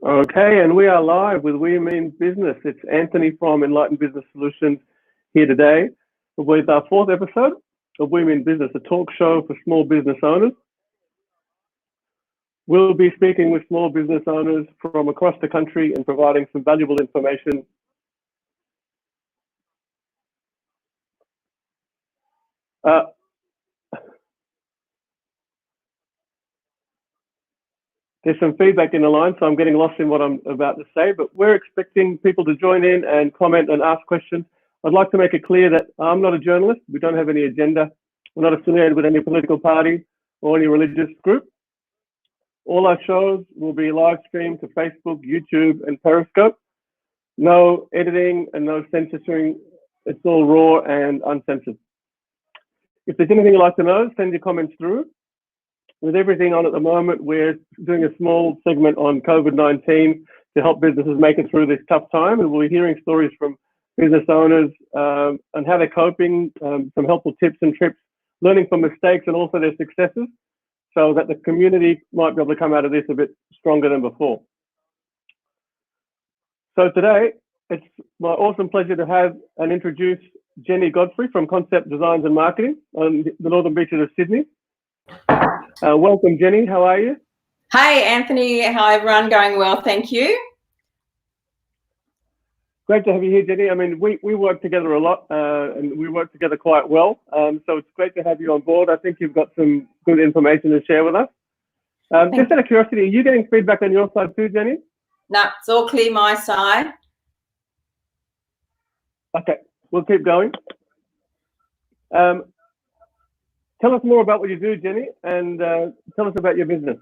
Okay, and we are live with We Mean Business. It's Anthony from Enlightened Business Solutions here today with our fourth episode of We Mean Business, a talk show for small business owners. We'll be speaking with small business owners from across the country and providing some valuable information. There's some feedback in the line, so I'm getting lost in what I'm about to say, but we're expecting people to join in and comment and ask questions. I'd like to make it clear that I'm not a journalist. We don't have any agenda. We're not affiliated with any political party or any religious group. All our shows will be live streamed to Facebook, YouTube, and Periscope. No editing and no censoring. It's all raw and uncensored. If there's anything you'd like to know, send your comments through. With everything on at the moment, we're doing a small segment on COVID-19 to help businesses make it through this tough time. And we'll be hearing stories from business owners and how they're coping, some helpful tips and tricks, learning from mistakes and also their successes, so that the community might be able to come out of this a bit stronger than before. So today, it's my awesome pleasure to have and introduce Jenny Godfrey from Concept Designs and Marketing on the Northern Beaches of Sydney. Welcome, Jenny. How are you? Hi, Anthony. Hi, everyone. Going well, thank you. Great to have you here, Jenny. I mean, we work together a lot and we work together quite well. So it's great to have you on board. I think you've got some good information to share with us. Just out of curiosity, are you getting feedback on your side too, Jenny? No, it's all clear my side. Okay, we'll keep going. Tell us more about what you do, Jenny, and tell us about your business.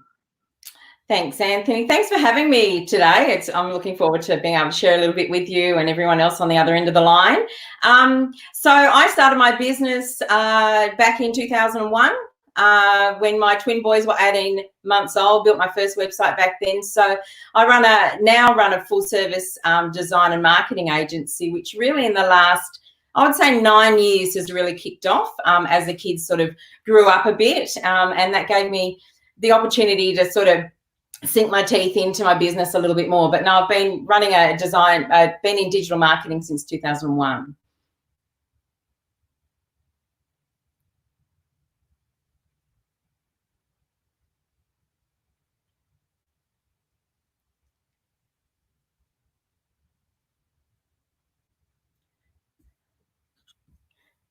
Thanks, Anthony. Thanks for having me today. I'm looking forward to being able to share a little bit with you and everyone else on the other end of the line. So I started my business back in 2001 when my twin boys were 18 months old, built my first website back then. So I now run a full service design and marketing agency, which really in the last, I would say 9 years has really kicked off as the kids sort of grew up a bit. And that gave me the opportunity to sort of sink my teeth into my business a little bit more. But now I've been running been in digital marketing since 2001.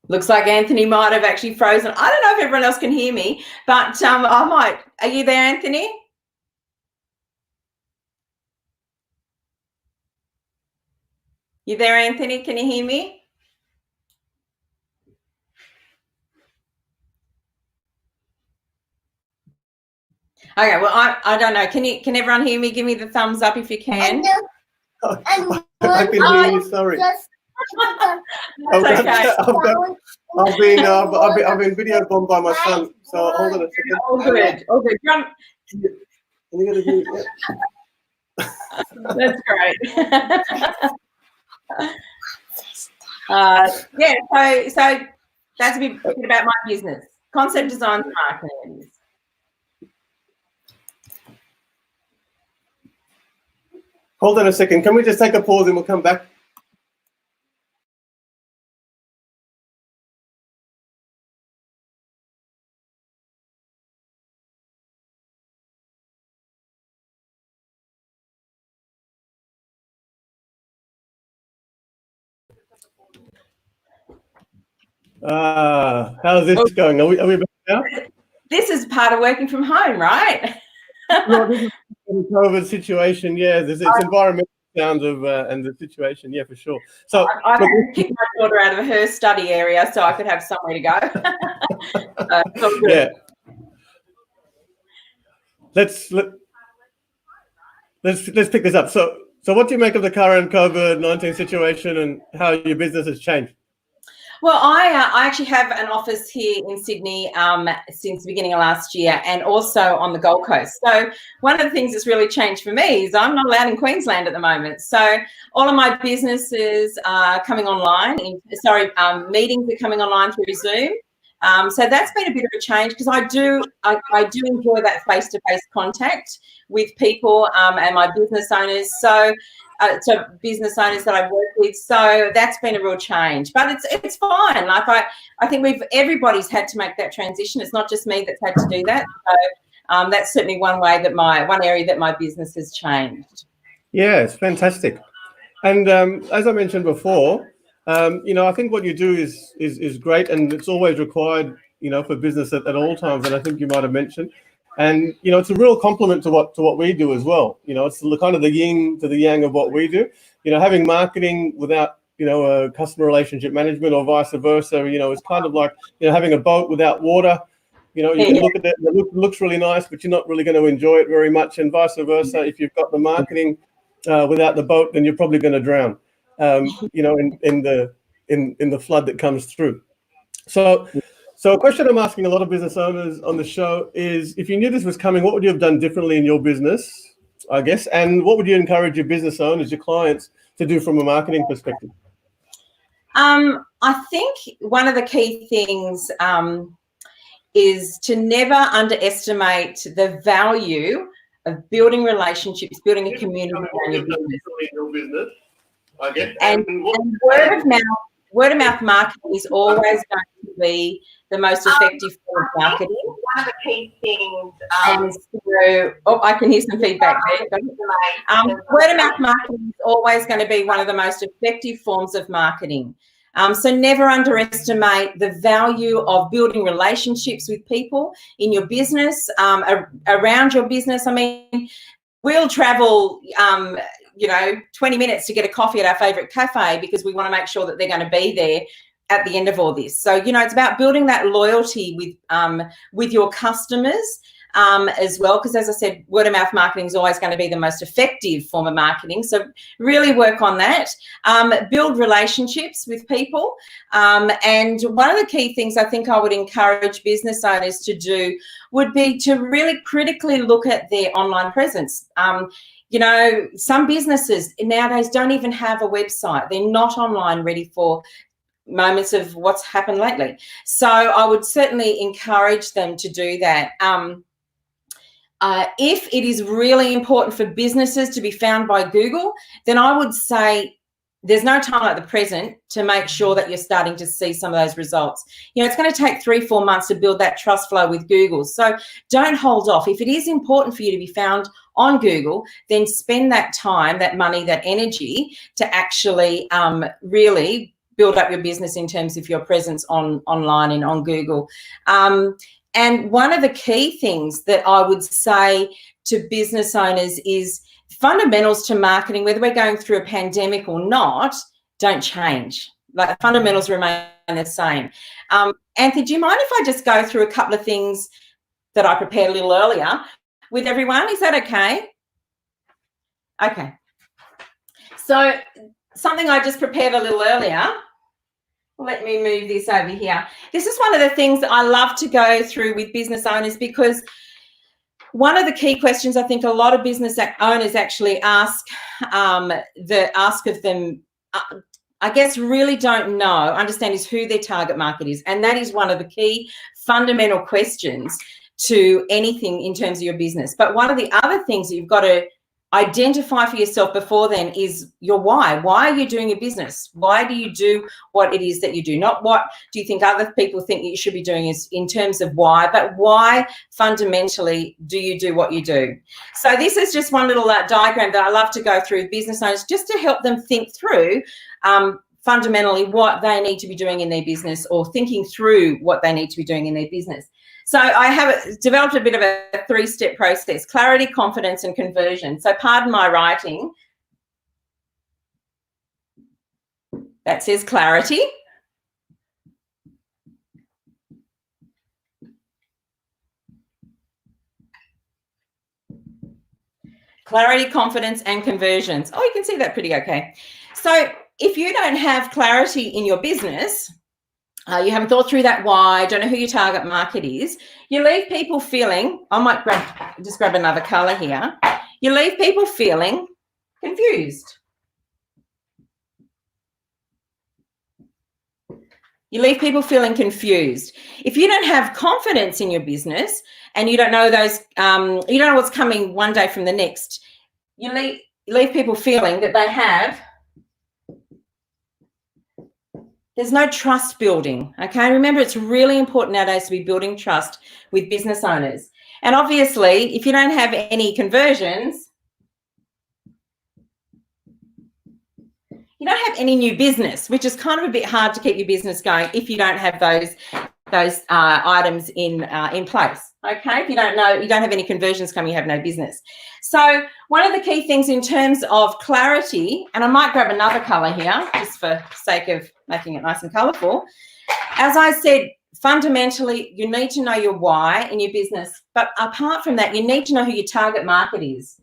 Looks like Anthony might have actually frozen. I don't know if everyone else can hear me, but I might. Are you there, Anthony? You there, Anthony? Can you hear me? Okay, well, I don't know. Can everyone hear me? Give me the thumbs up if you can. I can hear you, sorry. That's okay. I've been video bombed by my son, so hold on a second. All good. All good. That's great. Yeah, so that's a bit about my business. Concept Designs and Marketing. Hold on a second. Can we just take a pause and we'll come back? How's this going? Are we back now? This is part of working from home, right? No, this is the COVID situation. Yeah, it's environmental sounds of and the situation. Yeah, for sure. So I kicked my daughter out of her study area so I could have somewhere to go. Yeah. Let's pick this up. So what do you make of the current COVID-19 situation and how your business has changed? Well, I actually have an office here in Sydney since the beginning of last year and also on the Gold Coast. So one of the things that's really changed for me is I'm not allowed in Queensland at the moment. So all of my businesses are coming online. Meetings are coming online through Zoom. So that's been a bit of a change because I do enjoy that face-to-face contact with people and my business owners. So business owners that I've worked with. So that's been a real change, but it's fine. Like I think everybody's had to make that transition. It's not just me that's had to do that. So that's certainly one area that my business has changed. Yeah, it's fantastic. And as I mentioned before, I think what you do is great, and it's always required, for business at all times. And I think you might have mentioned, and it's a real compliment to what we do as well. It's kind of the yin to the yang of what we do. Having marketing without a customer relationship management, or vice versa. It's kind of like having a boat without water. You can look at it, it looks really nice, but you're not really going to enjoy it very much, and vice versa. If you've got the marketing without the boat, then you're probably going to drown. In the flood that comes through. So a question I'm asking a lot of business owners on the show is, if you knew this was coming, what would you have done differently in your business, I guess, and what would you encourage your business owners, your clients, to do from a marketing perspective? I think one of the key things is to never underestimate the value of building relationships, building a community around your business. And word of mouth marketing is always going to be the most effective form of marketing. One of the key things. I can hear some feedback there. Word of mouth marketing is always going to be one of the most effective forms of marketing. So never underestimate the value of building relationships with people in your business, around your business. I mean, we'll travel 20 minutes to get a coffee at our favorite cafe because we want to make sure that they're going to be there at the end of all this. So, it's about building that loyalty with your customers as well, because as I said, word of mouth marketing is always going to be the most effective form of marketing. So really work on that. Build relationships with people. And one of the key things I think I would encourage business owners to do would be to really critically look at their online presence. Some businesses nowadays don't even have a website. They're not online ready for moments of what's happened lately. So I would certainly encourage them to do that. If it is really important for businesses to be found by Google, then I would say there's no time like the present to make sure that you're starting to see some of those results. It's going to take 3-4 months to build that trust flow with Google. So don't hold off. If it is important for you to be found on Google, then spend that time, that money, that energy to actually really build up your business in terms of your presence online and on Google. And one of the key things that I would say to business owners is fundamentals to marketing, whether we're going through a pandemic or not, don't change. Like, fundamentals remain the same. Anthony, do you mind if I just go through a couple of things that I prepared a little earlier with everyone? Is that okay? Okay. So something I just prepared a little earlier. Let me move this over here. This is one of the things that I love to go through with business owners, because one of the key questions I think a lot of business owners actually ask of them, I guess really don't understand is who their target market is. And that is one of the key fundamental questions to anything in terms of your business. But one of the other things that you've got to identify for yourself before then is your why. Why are you doing your business? Why do you do what it is that you do? Not what do you think other people think that you should be doing is in terms of why, but why fundamentally do you do what you do? So this is just one little diagram that I love to go through with business owners just to help them think through fundamentally what they need to be doing in their business, or thinking through what they need to be doing in their business. So I have developed a bit of a 3-step process: clarity, confidence, and conversion. So pardon my writing. That says clarity. Clarity, confidence, and conversions. Oh, you can see that pretty okay. So if you don't have clarity in your business, you haven't thought through that why, don't know who your target market is, you leave people feeling, I might just grab another colour here, you leave people feeling confused. You leave people feeling confused. If you don't have confidence in your business and you don't know you don't know what's coming one day from the next, you leave people feeling that there's no trust building. Okay, remember, it's really important nowadays to be building trust with business owners. And obviously, if you don't have any conversions, you don't have any new business, which is kind of a bit hard to keep your business going if you don't have those items in place. Okay, if you don't have any conversions coming, you have no business. So one of the key things in terms of clarity, and I might grab another colour here just for sake of making it nice and colourful. As I said, fundamentally, you need to know your why in your business, but apart from that, you need to know who your target market is.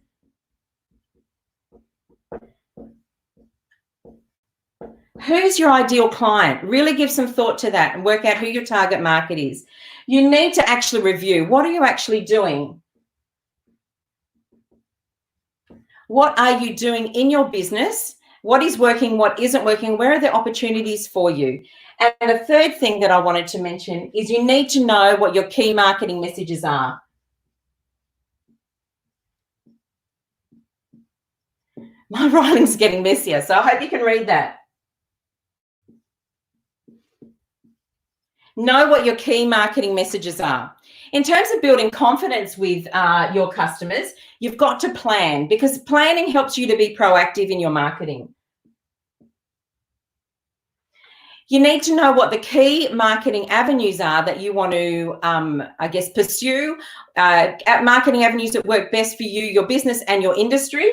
Who's your ideal client? Really give some thought to that and work out who your target market is. You need to actually review. What are you actually doing? What are you doing in your business? What is working? What isn't working? Where are the opportunities for you? And the third thing that I wanted to mention is you need to know what your key marketing messages are. My writing's getting messier, so I hope you can read that. Know what your key marketing messages are. In terms of building confidence with your customers, you've got to plan, because planning helps you to be proactive in your marketing. You need to know what the key marketing avenues are that you want to, pursue, marketing avenues that work best for you, your business and your industry.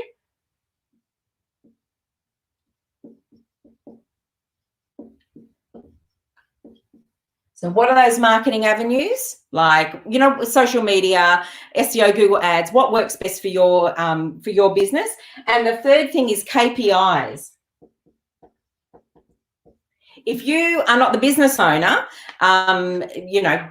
So what are those marketing avenues? Like, social media, SEO, Google Ads, what works best for your business? And the third thing is KPIs. If you are not the business owner,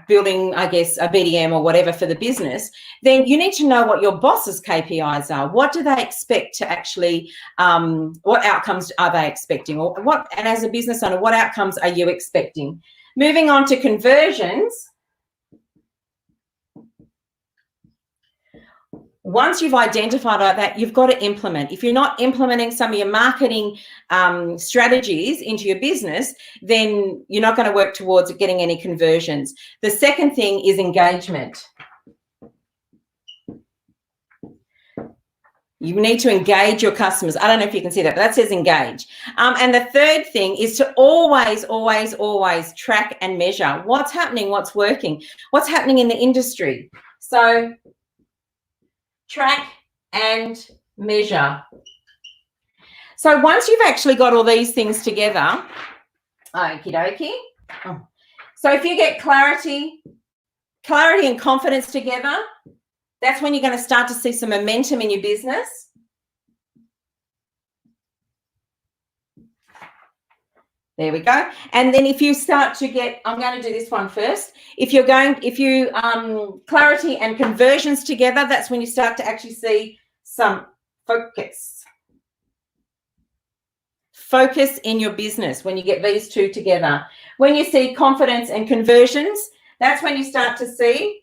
building, a BDM or whatever for the business, then you need to know what your boss's KPIs are. What do they expect to actually, what outcomes are they expecting? And as a business owner, what outcomes are you expecting? Moving on to conversions. Once you've identified that, you've got to implement. If you're not implementing some of your marketing strategies into your business, then you're not going to work towards getting any conversions. The second thing is engagement. You need to engage your customers. I don't know if you can see that, but that says engage. And the third thing is to always, always, always track and measure what's happening, what's working, what's happening in the industry. So track and measure. So once you've actually got all these things together, okie dokie. So if you get clarity and confidence together, that's when you're going to start to see some momentum in your business. There we go. And then if you start to get, I'm going to do this one first. If you clarity and conversions together, that's when you start to actually see some focus. Focus in your business when you get these two together. When you see confidence and conversions, that's when you start to see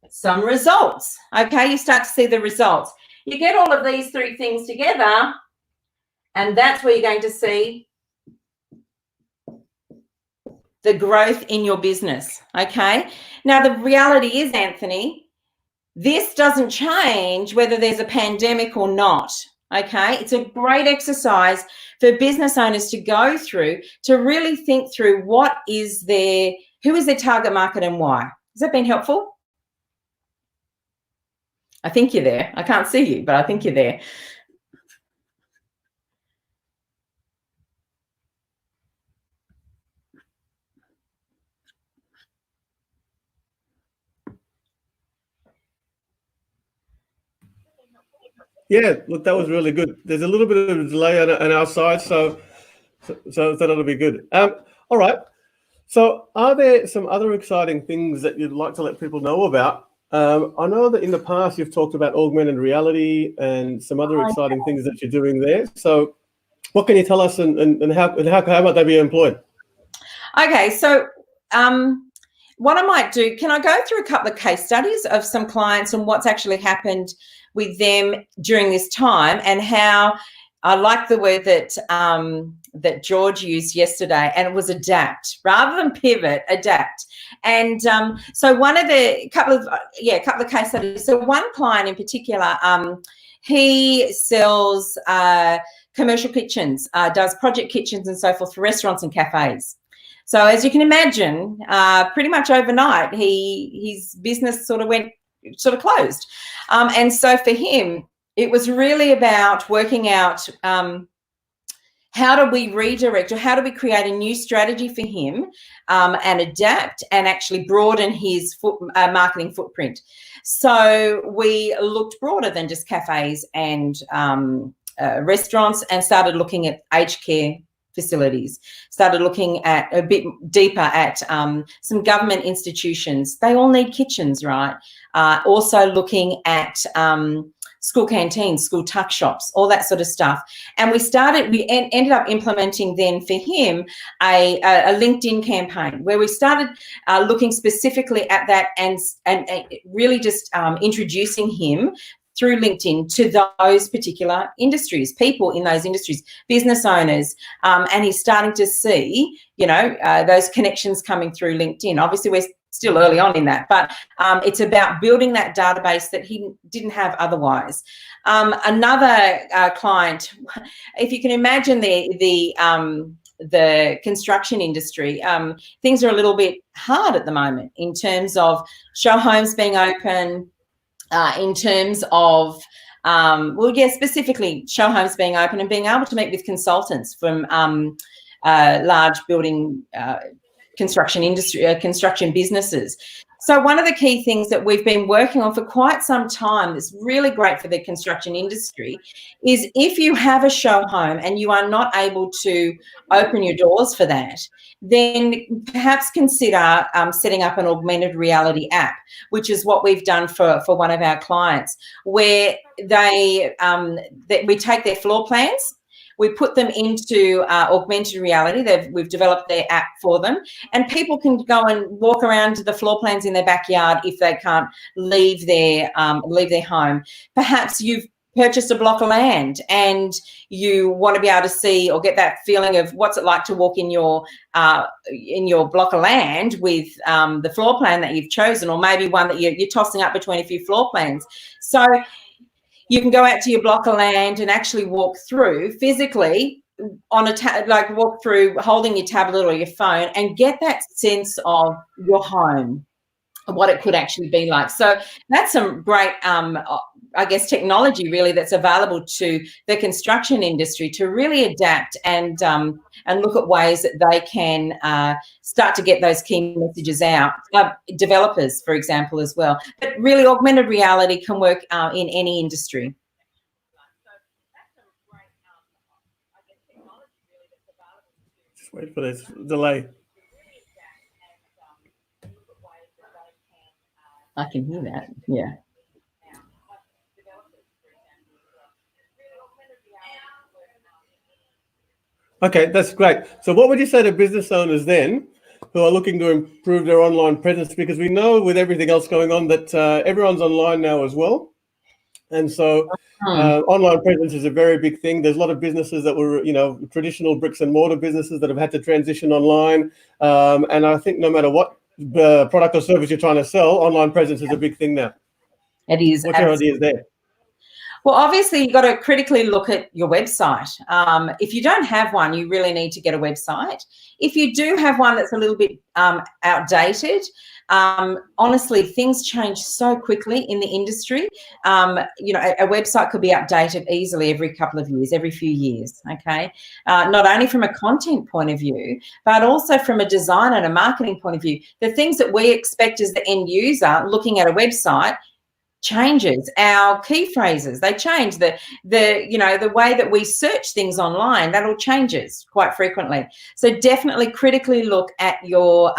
some results. Okay, you start to see the results. You get all of these three things together, and that's where you're going to see the growth in your business. Okay, now the reality is, Anthony, this doesn't change whether there's a pandemic or not. Okay, it's a great exercise for business owners to go through to really think through who is their target market and why. Has that been helpful? I think you're there. I can't see you, but I think you're there. Yeah, look, that was really good. There's a little bit of a delay on our side, so that'll be good. All right. So are there some other exciting things that you'd like to let people know about? I know that in the past you've talked about augmented reality and some other exciting things that you're doing there. So what can you tell us, and how might they be employed? Okay, so what I might do, can I go through a couple of case studies of some clients and what's actually happened with them during this time, and how I like the word that that George used yesterday, and it was adapt rather than pivot, adapt. And so one of the couple of case studies. So one client in particular, he sells commercial kitchens, does project kitchens and so forth for restaurants and cafes. So as you can imagine, pretty much overnight, his business sort of closed. And so for him, it was really about working out how do we redirect, or how do we create a new strategy for him and adapt and actually broaden his marketing footprint. So we looked broader than just cafes and restaurants, and started looking at aged care facilities, started looking at a bit deeper at some government institutions. They all need kitchens, right? Also looking at school canteens, school tuck shops, all that sort of stuff. And we ended up implementing then for him a LinkedIn campaign where we started looking specifically at that and really just introducing him through LinkedIn to those particular industries, people in those industries, business owners, and he's starting to see, those connections coming through LinkedIn. Obviously, we're still early on in that, but it's about building that database that he didn't have otherwise. Another client, if you can imagine the construction industry, things are a little bit hard at the moment in terms of show homes being open, in terms of, specifically show homes being open and being able to meet with consultants from large building construction industry, construction businesses. So one of the key things that we've been working on for quite some time that's really great for the construction industry is if you have a show home and you are not able to open your doors for that, then perhaps consider setting up an augmented reality app, which is what we've done for one of our clients, where we take their floor plans, we put them into augmented reality. We've developed their app for them, and people can go and walk around to the floor plans in their backyard if they can't leave their home. Perhaps you've purchased a block of land and you want to be able to see or get that feeling of what's it like to walk in your block of land with the floor plan that you've chosen, or maybe one that you're tossing up between a few floor plans. So you can go out to your block of land and actually walk through physically on walk through holding your tablet or your phone and get that sense of your home, what it could actually be like. So that's some great, technology really that's available to the construction industry to really adapt and look at ways that they can start to get those key messages out. Developers, for example, as well. But really, augmented reality can work in any industry. Just wait for this delay. I can hear that, yeah. Okay, that's great. So what would you say to business owners then who are looking to improve their online presence? Because we know with everything else going on that everyone's online now as well. And so online presence is a very big thing. There's a lot of businesses that were, traditional bricks and mortar businesses that have had to transition online. And I think no matter what product or service you're trying to sell, online presence is a big thing now. It is. What's your ideas there? Well, obviously, you've got to critically look at your website. If you don't have one, you really need to get a website. If you do have one that's a little bit outdated, honestly, things change so quickly in the industry. A website could be updated easily every couple of years, every few years, okay? Not only from a content point of view, but also from a design and a marketing point of view. The things that we expect as the end user looking at a website changes. Our key phrases, they change. The way that we search things online, that all changes quite frequently. So definitely critically look at your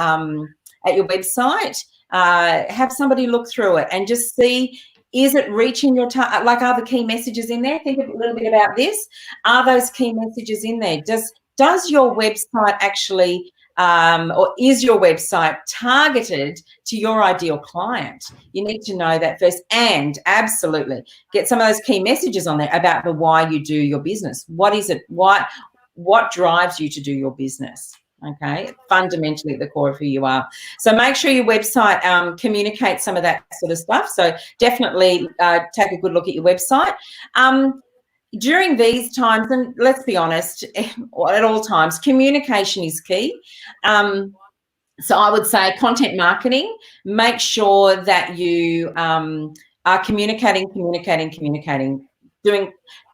website, have somebody look through it and just see, is it reaching your are the key messages in there? Think a little bit about this. Are those key messages in there? Does your website actually or is your website targeted to your ideal client? You need to know that first, and absolutely get some of those key messages on there about the why you do your business. What is it? What drives you to do your business? Okay, fundamentally at the core of who you are. So make sure your website communicates some of that sort of stuff. So definitely take a good look at your website. During these times, and let's be honest, at all times, communication is key. So I would say content marketing, make sure that you are communicating,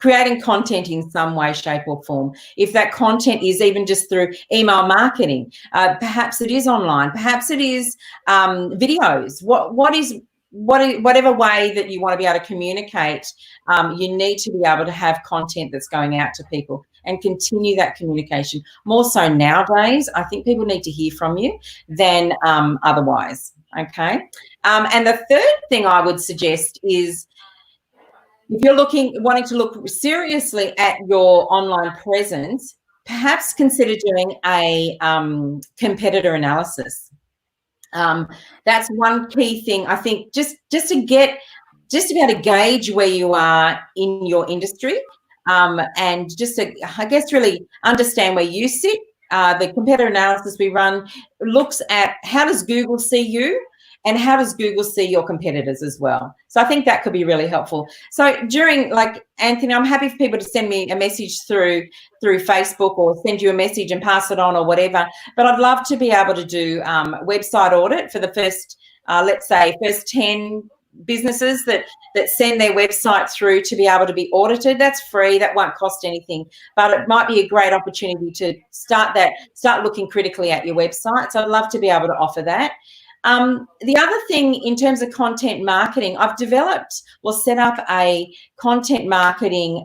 creating content in some way, shape or form. If that content is even just through email marketing, perhaps it is online, perhaps it is videos, whatever way that you want to be able to communicate, you need to be able to have content that's going out to people and continue that communication. More so nowadays, I think people need to hear from you than otherwise, okay? And the third thing I would suggest is, if you're wanting to look seriously at your online presence, perhaps consider doing a competitor analysis. That's one key thing, I think, just to be able to gauge where you are in your industry, and just to, I guess, really understand where you sit. The competitor analysis we run looks at how does Google see you and how does Google see your competitors as well. So I think that could be really helpful. So during, like, Anthony, I'm happy for people to send me a message through Facebook or send you a message and pass it on or whatever. But I'd love to be able to do website audit for the first, let's say, first 10 businesses that send their website through to be able to be audited. That's free. That won't cost anything, but it might be a great opportunity to start looking critically at your website. So I'd love to be able to offer that. The other thing in terms of content marketing, I've set up a content marketing,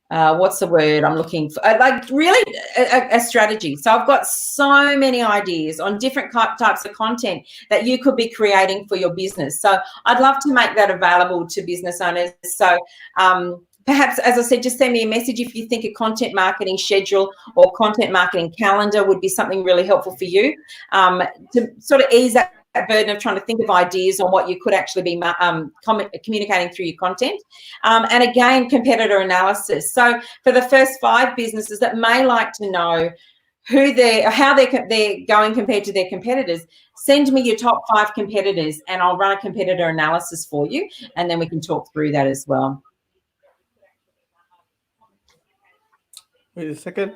what's the word I'm looking for? Like really a strategy. So I've got so many ideas on different types of content that you could be creating for your business. So I'd love to make that available to business owners. So, perhaps, as I said, just send me a message if you think a content marketing schedule or content marketing calendar would be something really helpful for you, to sort of ease that burden of trying to think of ideas on what you could actually be communicating through your content. And again, competitor analysis. So for the first 5 businesses that may like to know how they're going compared to their competitors, send me your top 5 competitors and I'll run a competitor analysis for you, and then we can talk through that as well. Wait a second.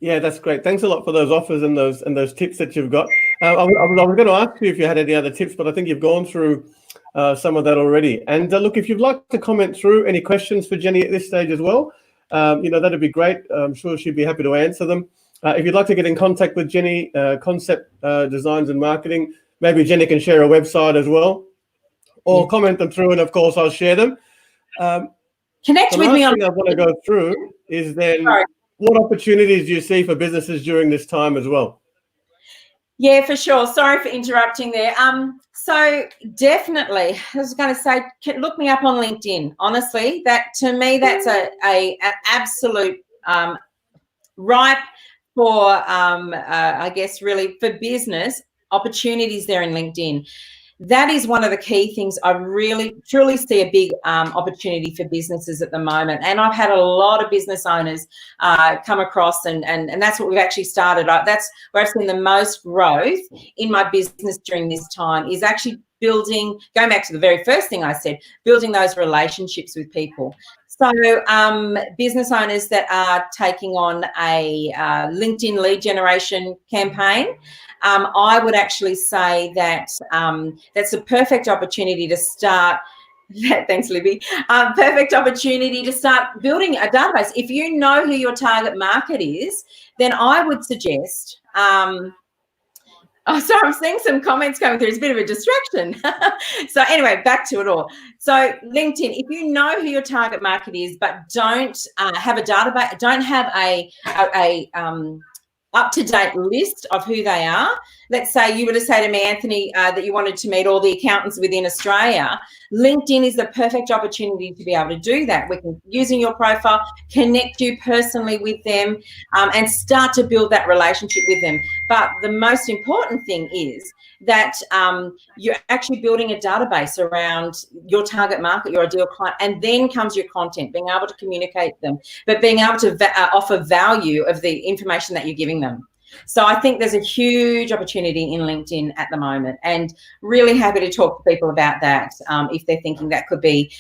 Yeah, that's great. Thanks a lot for those offers and those tips that you've got. I was going to ask you if you had any other tips, but I think you've gone through some of that already. And look, if you'd like to comment through any questions for Jenny at this stage as well, that'd be great. I'm sure she'd be happy to answer them. If you'd like to get in contact with Jenny, Concept Designs and Marketing, maybe Jenny can share a website as well, or comment them through, and of course I'll share them. Connect with me on. The last thing I want to go through is then what opportunities do you see for businesses during this time as well? Yeah, for sure. Sorry for interrupting there. So definitely, I was going to say, look me up on LinkedIn. Honestly, that to me, that's an absolute ripe for, I guess, really for business opportunities there in LinkedIn. That is one of the key things. I really, truly see a big opportunity for businesses at the moment. And I've had a lot of business owners come across, and that's what we've actually started. That's where I've seen the most growth in my business during this time, is actually going back to the very first thing I said, building those relationships with people. So business owners that are taking on a LinkedIn lead generation campaign, I would actually say that that's a perfect opportunity to start. Thanks, Libby. Perfect opportunity to start building a database. If you know who your target market is, then I would suggest. Oh, sorry, I'm seeing some comments coming through. It's a bit of a distraction. So anyway, back to it all. So LinkedIn, if you know who your target market is, but don't have a database, don't have a up-to-date list of who they are. Let's say you were to say to me, Anthony, that you wanted to meet all the accountants within Australia. LinkedIn is the perfect opportunity to be able to do that. We can, using your profile, connect you personally with them and start to build that relationship with them. But the most important thing is that you're actually building a database around your target market, your ideal client, and then comes your content, being able to communicate them, but being able to offer value of the information that you're giving them. So I think there's a huge opportunity in LinkedIn at the moment, and really happy to talk to people about that if they're thinking that could be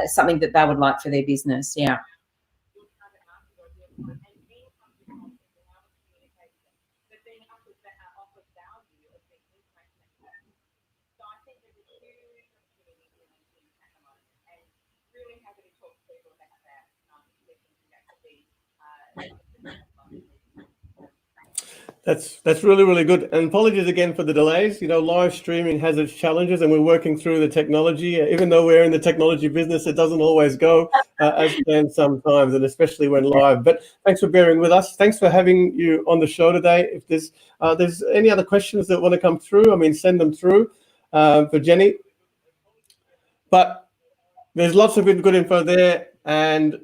something that they would like for their business. Yeah. That's really, really good. And apologies again for the delays. You know, live streaming has its challenges, and we're working through the technology. Even though we're in the technology business, it doesn't always go as planned sometimes, and especially when live. But thanks for bearing with us. Thanks for having you on the show today. If there's any other questions that want to come through, I mean, send them through for Jenny. But there's lots of good info there, and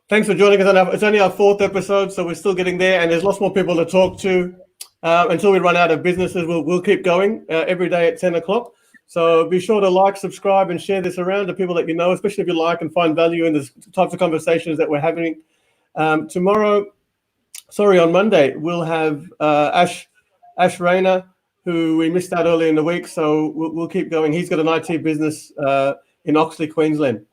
thanks for joining us. It's only our 4th episode, so we're still getting there, and there's lots more people to talk to. Until we run out of businesses, we'll keep going every day at 10 o'clock. So be sure to like, subscribe, and share this around to people that you know, especially if you like and find value in the types of conversations that we're having. On Monday, we'll have Ash Rayner, who we missed out earlier in the week, so we'll keep going. He's got an IT business in Oxley, Queensland.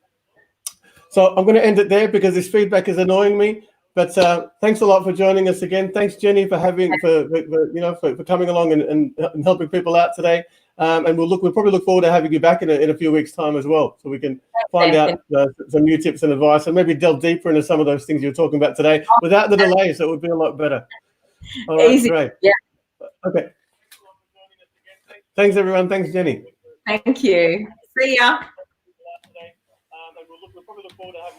So I'm going to end it there because this feedback is annoying me. But thanks a lot for joining us again. Thanks, Jenny, for coming along and helping people out today. And we'll probably look forward to having you back in a few weeks' time as well, so we can find out some new tips and advice, and maybe delve deeper into some of those things you were talking about today without the delay. So it would be a lot better. All right, easy. Great. Yeah. Okay. Thanks, everyone. Thanks, Jenny. Thank you. See ya. We'll probably look forward to having